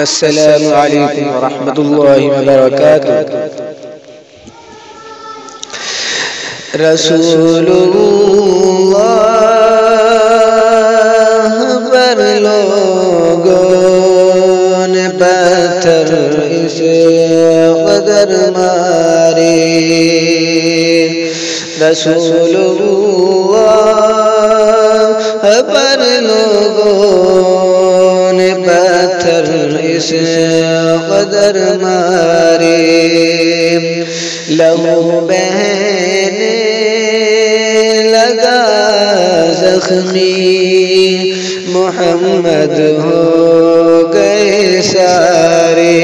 السلام علیکم ورحمۃ اللہ وبرکاتہ۔ رسول اللہ پر لوگوں نے پتھر اسے قدر مارے، رسول اللہ پر لوگوں نے پتھر اسے قدر مارے، لہو بہنے لگا زخمی، محمد ہو گئے سارے،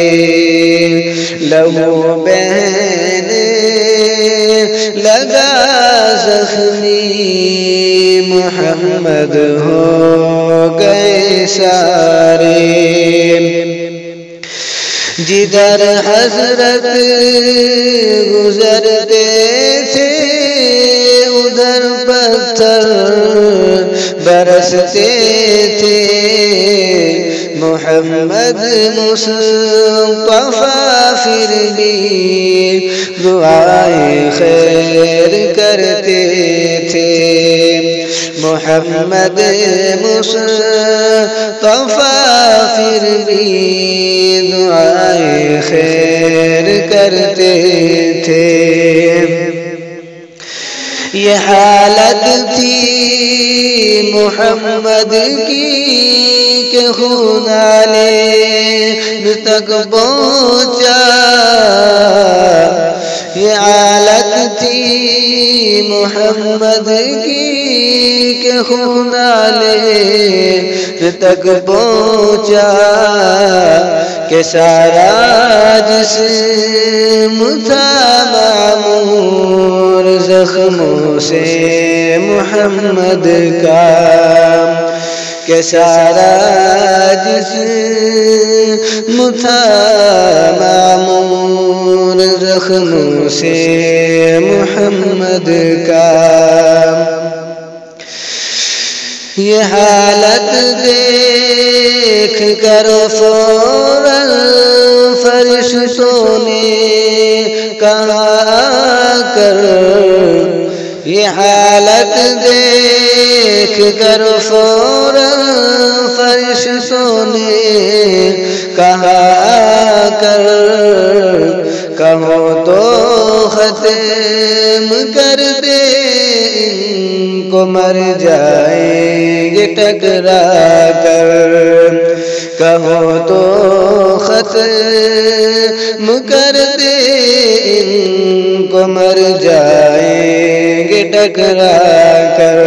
لہو بہنے لگا زخمی، محمد ہو گئے سارے، جدھر حضرت گزرتے تھے ادھر پتھر برستے تھے، محمد مصطفیٰ پھر بھی دعائیں خیر کرتے تھے، محمد مصطفیٰ پھر بھی دعائیں خیر کرتے تھے۔ یہ حالت تھی محمد کی کہ خون علی تک پہنچا، یہ حالت تھی محمد کی کہ خون علی تک پہنچا، کہ سارا جسم تھا معمور زخموں سے محمد کا، کہ سارا جسم تھا معمور زخموں سے محمد کا۔ یہ حالت دیکھ کر فوراً فرشتوں نے کہا کر، یہ حالت دیکھ کر فوراً فرشتوں نے کہا کر، کہو تو ختم کر دے ان کو مر جائیں گے ٹکرا کر، کہو تو ختم کر دے ان کو مر جائیں گے ٹکرا کر،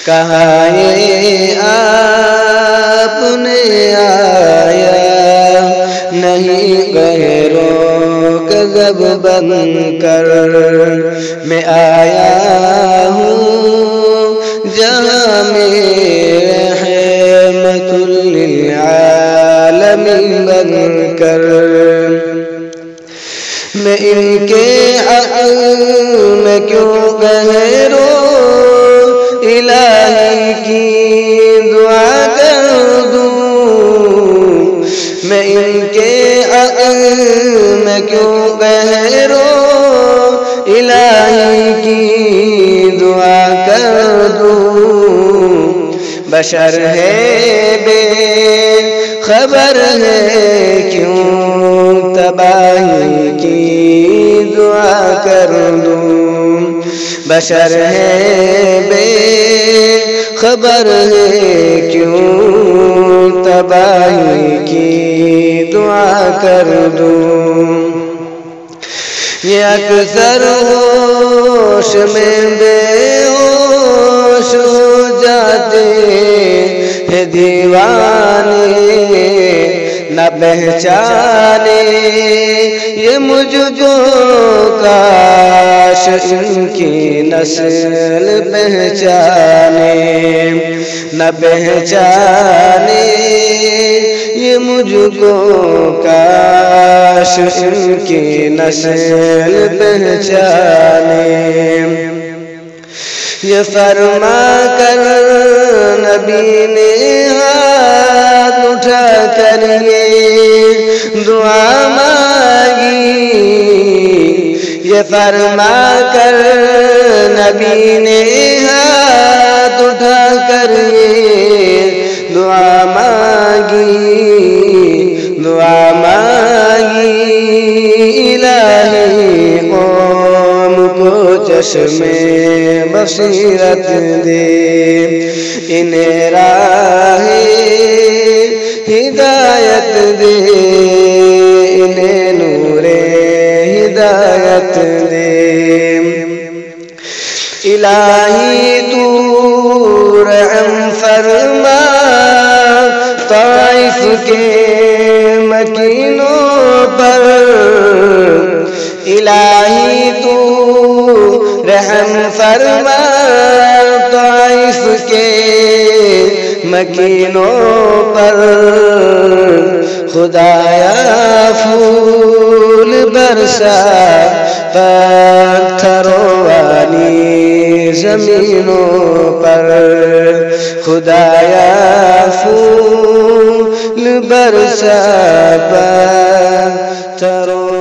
کہا یہ آپ نے آیا نہیں غیروں کا ذب بن کر، میں آیا ہوں جہاں میں رحمت للعالمین بن کر، میں ان کے حق میں کیوں غیروں الہی کی دعا کر دوں، میں ان کے حق میں کیوں غیروں الہی کی دعا کر دوں، بشر ہے بے خبر ہے کیوں تباہی کی دعا کر دوں، بشر ہے بے خبر ہے کیوں تباہی کی دعا کر دوں، یہ اکثر ہوش میں بے ہوش ہو جاتے ہیں دیوانے، نہ پہچانے یہ مجھ کو کاش ان کی نسل پہچانے، نہ پہچانے یہ مجھ کو کاش ان کی نسل پہچانے، یہ فرما کر نبی نے ہاتھ اٹھا کر یہ دعا مانگی، یہ فرما کر نبی نے ہاتھ اٹھا کر یہ دعا مانگی، دعا مانگی الہی قوم کو چشم بصیرت دے، انہیں راہ ہدایت دے، انہیں نور ہدایت دے۔ الہی تو رحم فرما طائف کے مکینوں پر، الہی تو رحم فرما طائف کے مکینوں پر، خدایا پھول برسا پتھروں والی زمینوں پر، خدایا پھول برسا پتھروں